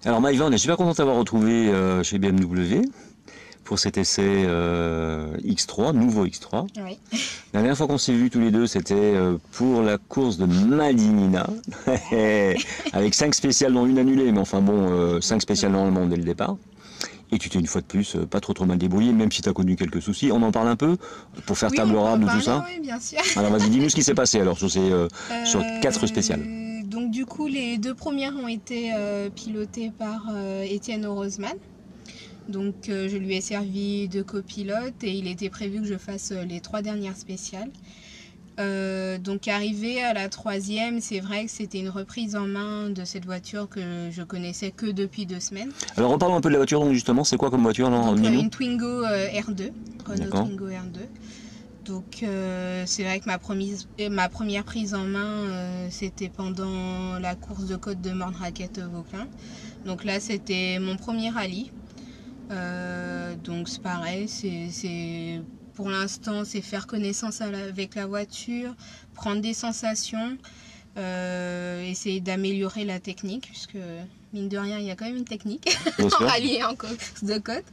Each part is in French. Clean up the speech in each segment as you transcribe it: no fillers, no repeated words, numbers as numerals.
Alors Maïva, on est super content de t'avoir retrouvé chez BMW pour cet essai X3, nouveau X3. Oui. La dernière fois qu'on s'est vus tous les deux, c'était pour la course de Madinina, avec 5 spéciales dont une annulée, mais enfin bon, 5 spéciales normalement dès le départ. Et tu t'es une fois de plus pas trop mal débrouillé, même si tu as connu quelques soucis. On en parle un peu pour faire table rase de tout ça. Oui, bien sûr. Alors vas-y, dis-nous ce qui s'est passé alors sur ces sur 4 spéciales. Donc du coup, les 2 premières ont été pilotées par Étienne Orozman. Donc je lui ai servi de copilote et il était prévu que je fasse les 3 dernières spéciales. Donc arrivé à la 3e, c'est vrai que c'était une reprise en main de cette voiture que je connaissais que depuis 2 semaines. Alors reparlons un peu de la voiture, donc justement, c'est quoi comme voiture alors, donc, une Twingo R2, Renault Twingo R2. Donc c'est vrai que ma première prise en main, c'était pendant la course de côte de Morne-Raquette-Vauclin. Donc là, c'était mon premier rallye. Donc c'est pareil, pour l'instant, c'est faire connaissance avec la voiture, prendre des sensations, essayer d'améliorer la technique, puisque mine de rien, il y a quand même une technique en rallye et en course de côte.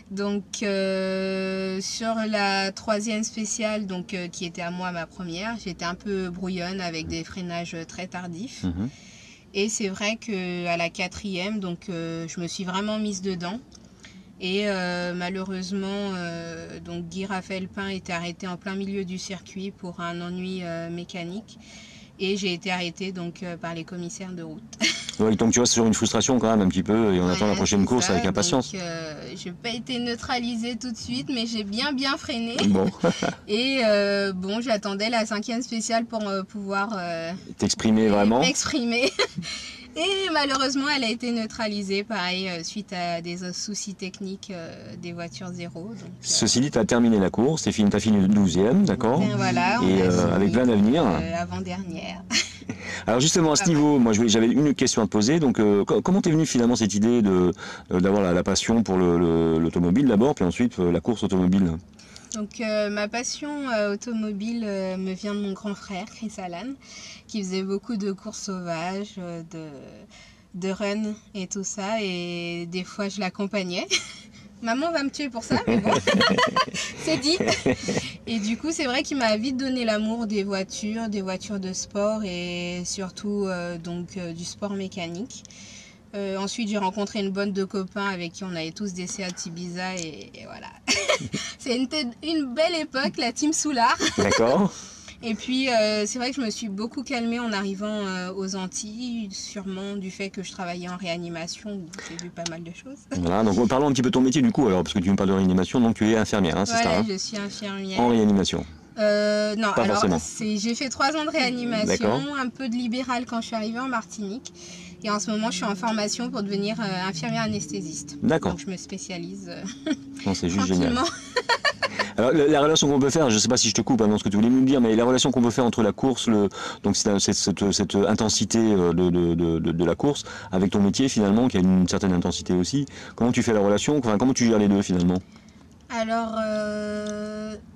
Donc sur la 3e spéciale, donc, qui était à moi ma première, j'étais un peu brouillonne avec des freinages très tardifs. Et c'est vrai qu'à la 4e, donc, je me suis vraiment mise dedans. Et malheureusement, donc Guy Raphaël Pin était arrêté en plein milieu du circuit pour un ennui mécanique. Et j'ai été arrêtée donc, par les commissaires de route. Oui, donc tu vois, c'est sur une frustration quand même un petit peu, et on attend la prochaine course avec impatience. Je n'ai pas été neutralisée tout de suite, mais j'ai bien freiné. Bon. Et bon, j'attendais la 5e spéciale pour pouvoir t'exprimer vraiment. M'exprimer. Et malheureusement, elle a été neutralisée, pareil, suite à des soucis techniques des voitures zéro. Donc, ceci dit, tu as terminé la course, tu as fini 12e, d'accord. Voilà, et avec plein d'avenir. Avant-dernière. Alors justement, à ce niveau, moi j'avais une question à te poser. Donc, comment t'es venue finalement cette idée d'avoir la passion pour l'automobile d'abord, puis ensuite la course automobile? Donc ma passion automobile me vient de mon grand frère, Chris Allan, qui faisait beaucoup de courses sauvages, de run et tout ça. Et des fois, je l'accompagnais. Maman va me tuer pour ça, mais bon, c'est dit. Et du coup, c'est vrai qu'il m'a vite donné l'amour des voitures de sport et surtout du sport mécanique. Ensuite, j'ai rencontré une bande de copains avec qui on avait tous des Seat Ibiza et voilà. C'est une belle époque, la team Soulard. D'accord. Et puis, c'est vrai que je me suis beaucoup calmée en arrivant aux Antilles, sûrement du fait que je travaillais en réanimation, où j'ai vu pas mal de choses. Voilà, donc parlons un petit peu de ton métier du coup, alors, parce que tu me parles de réanimation, donc tu es infirmière, hein, c'est ça? Voilà, je suis infirmière. En réanimation? Non, pas alors forcément. J'ai fait 3 ans de réanimation, un peu de libéral quand je suis arrivée en Martinique. Et en ce moment, je suis en formation pour devenir infirmière anesthésiste. D'accord. Donc je me spécialise c'est juste génial. Alors, la relation qu'on peut faire, je ne sais pas si je te coupe dans ce que tu voulais nous dire, mais la relation qu'on peut faire entre la course, donc cette intensité de la course, avec ton métier finalement, qui a une certaine intensité aussi, comment tu fais la relation, enfin, comment tu gères les deux finalement? Alors,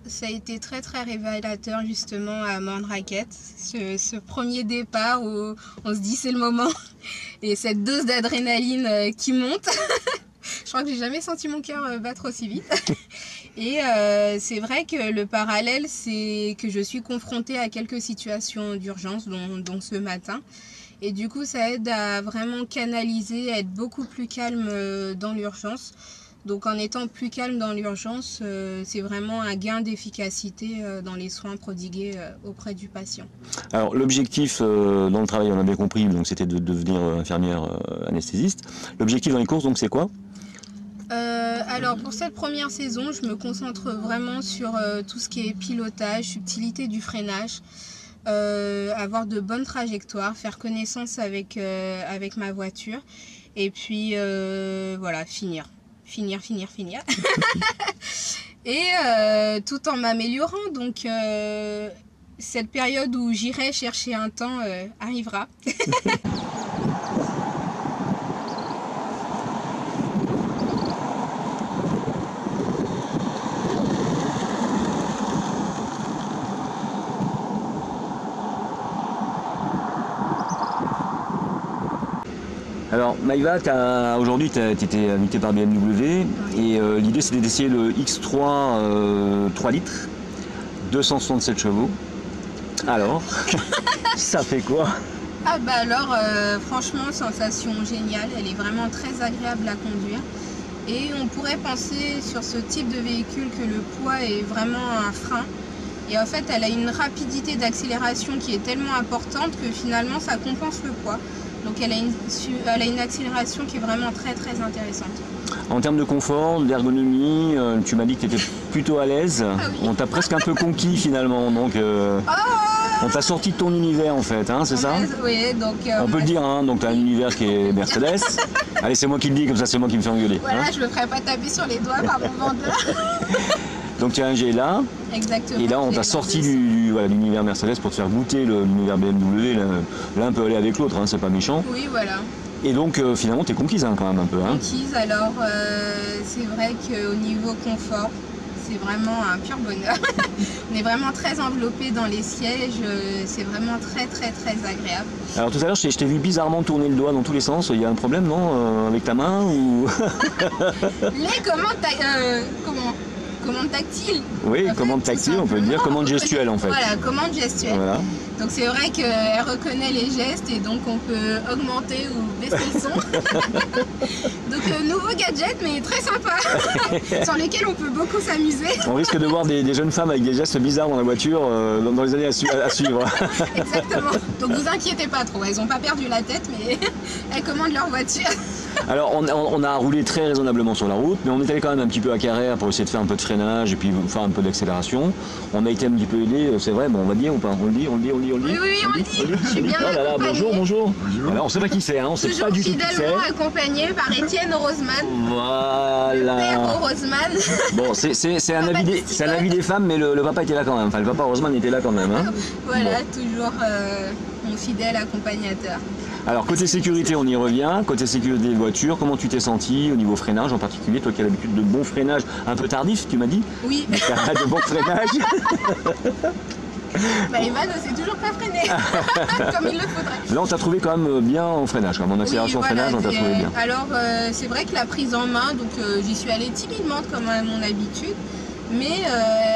ça a été très révélateur justement à Morne-Raquette, ce premier départ où on se dit c'est le moment, et cette dose d'adrénaline qui monte. Je crois que j'ai jamais senti mon cœur battre aussi vite. Et c'est vrai que le parallèle, c'est que je suis confrontée à quelques situations d'urgence, dont ce matin. Et du coup, ça aide à vraiment canaliser, à être beaucoup plus calme dans l'urgence. Donc en étant plus calme dans l'urgence, c'est vraiment un gain d'efficacité dans les soins prodigués auprès du patient. Alors l'objectif dans le travail, on a bien compris, donc c'était de devenir infirmière anesthésiste. L'objectif dans les courses, donc c'est quoi? Alors pour cette première saison, je me concentre vraiment sur tout ce qui est pilotage, subtilité du freinage, avoir de bonnes trajectoires, faire connaissance avec ma voiture et puis voilà, finir. Et tout en m'améliorant, donc cette période où j'irai chercher un temps arrivera. Alors Maïva, aujourd'hui tu étais invité par BMW et l'idée c'était d'essayer le X3 3 litres, 267 chevaux. Alors, ça fait quoi? Ah bah alors, franchement, sensation géniale, elle est vraiment très agréable à conduire. Et on pourrait penser sur ce type de véhicule que le poids est vraiment un frein. Et en fait, elle a une rapidité d'accélération qui est tellement importante que finalement, ça compense le poids. Donc elle a une accélération qui est vraiment très très intéressante. En termes de confort, d'ergonomie, tu m'as dit que tu étais plutôt à l'aise. Ah oui. On t'a presque un peu conquis finalement. Donc, on t'a sorti de ton univers en fait, hein, c'est ça? Oui, donc... on peut le dire, hein, donc tu as un univers qui est Mercedes. Allez, c'est moi qui le dis, comme ça c'est moi qui me fais engueuler. Voilà, hein. je me ferai pas taper sur les doigts par mon vendeur. Donc tu as un GLA. Exactement. Et là, on t'a sorti de l'univers Mercedes pour te faire goûter l'univers BMW. L'un peut aller avec l'autre, hein, c'est pas méchant. Oui, voilà. Et donc, finalement, t'es conquise hein, quand même un peu. Hein. Conquise, alors c'est vrai qu'au niveau confort, c'est vraiment un pur bonheur. On est vraiment très enveloppé dans les sièges, c'est vraiment très très très agréable. Alors tout à l'heure, je t'ai vu bizarrement tourner le doigt dans tous les sens. Il y a un problème, non, avec ta main ou... Les commande tactile. Oui, en commande fait, tactile, on peut le dire commande gestuelle en fait. Voilà, commande gestuelle. Voilà. Donc c'est vrai qu'elle reconnaît les gestes et donc on peut augmenter ou baisser le son. Donc nouveau gadget mais très sympa, sur lesquels on peut beaucoup s'amuser. On risque de voir des jeunes femmes avec des gestes bizarres dans la voiture dans les années à suivre. Exactement. Donc vous inquiétez pas trop, elles n'ont pas perdu la tête mais elles commandent leur voiture. Alors on a roulé très raisonnablement sur la route, mais on est allé quand même un petit peu à Carrère pour essayer de faire un peu de freinage et puis faire un peu d'accélération. On a été un petit peu aidé, c'est vrai, bon on va dire, on le dit. Oui, on le dit. Je suis bien oh là là, bonjour. Bonjour. Alors, on sait pas qui c'est, hein, on sait toujours pas du tout qui c'est. fidèlement accompagné par Étienne Roseman. Voilà. Le père Roseman. Bon, c'est un avis des femmes, mais le papa était là quand même. Enfin, le papa Roseman était là quand même. Hein. Voilà, bon. toujours mon fidèle accompagnateur. Alors, côté sécurité, on y revient. Côté sécurité de voiture, comment tu t'es senti au niveau freinage en particulier? Toi qui as l'habitude de bon freinage, un peu tardif, tu m'as dit? Oui. Mais t'as de bon freinage. Bah, Evan ne sait toujours pas freiner, comme il le faudrait. Là, on t'a trouvé quand même bien en freinage. En accélération oui, voilà, freinage, on t'a trouvé bien. Alors, c'est vrai que la prise en main, donc j'y suis allée timidement comme à mon habitude. Mais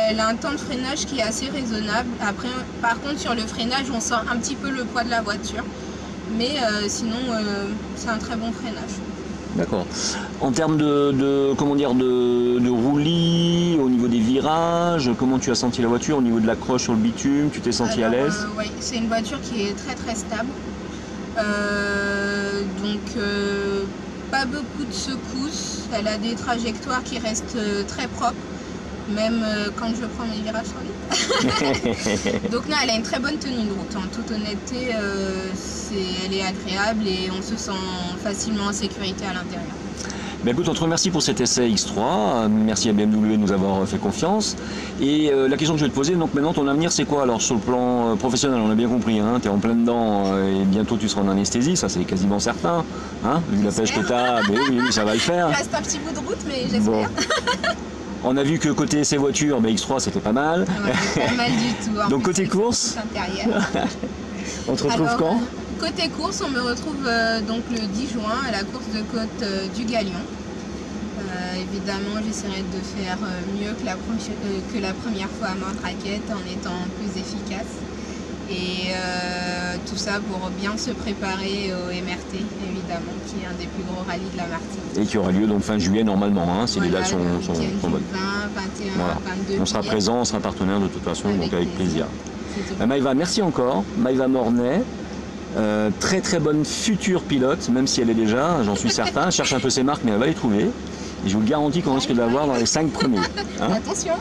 elle a un temps de freinage qui est assez raisonnable. Après, par contre, sur le freinage, on sent un petit peu le poids de la voiture. Mais sinon, c'est un très bon freinage. D'accord. En termes de roulis, au niveau des virages, comment tu as senti la voiture au niveau de l'accroche sur le bitume? Tu t'es senti à l'aise? Oui, c'est une voiture qui est très très stable. Pas beaucoup de secousses. Elle a des trajectoires qui restent très propres. Même quand je prends mes virages sur vite. Donc non, elle a une très bonne tenue de route. En toute honnêteté, elle est agréable et on se sent facilement en sécurité à l'intérieur. Ben écoute, on te remercie pour cet essai X3. Merci à BMW de nous avoir fait confiance. Et la question que je vais te poser, donc maintenant ton avenir c'est quoi alors sur le plan professionnel? On a bien compris, hein, tu es en plein dedans et bientôt tu seras en anesthésie, ça c'est quasiment certain. Hein, vu la pêche que tu as, ben oui, ça va le faire. Il reste un petit bout de route, mais j'espère. Bon. On a vu que côté essai voiture, ben X3 c'était pas mal. Ouais, pas mal du tout. Donc côté course, on te retrouve quand? Côté course, on me retrouve donc le 10 juin à la course de côte du Galion. Évidemment, j'essaierai de faire mieux que la première fois à Mordraquette en étant plus efficace. Et tout ça pour bien se préparer au MRT, évidemment, qui est un des plus gros rallyes de la Martinique. Et qui aura lieu donc fin juillet normalement, hein, si les dates sont bonnes. 20, 21, voilà. 22 on sera présent, on sera partenaire de toute façon, donc avec plaisir. plaisir. Maïva, merci encore. Maïva Mornay, très très bonne future pilote, même si elle est déjà, j'en suis certain. Elle cherche un peu ses marques, mais elle va les trouver. Et je vous le garantis qu'on risque de l'avoir dans les 5 premiers. Hein. Attention.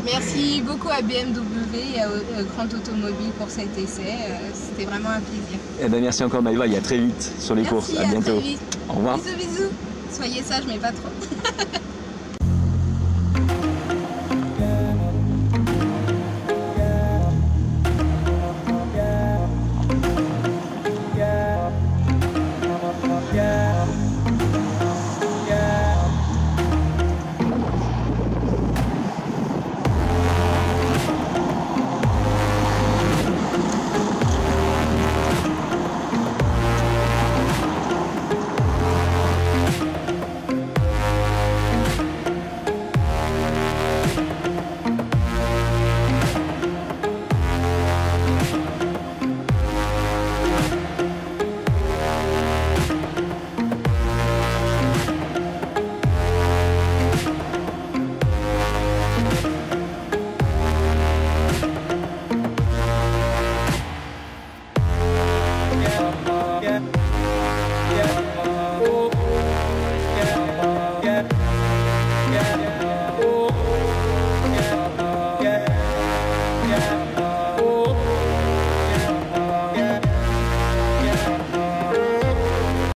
Merci beaucoup à BMW et à Grand Automobile pour cet essai. C'était vraiment un plaisir. Eh ben, merci encore Maïva, et à très vite sur les courses. À bientôt. Très vite. Au revoir. Bisous, bisous. Soyez sages, mais pas trop. yeah, yeah.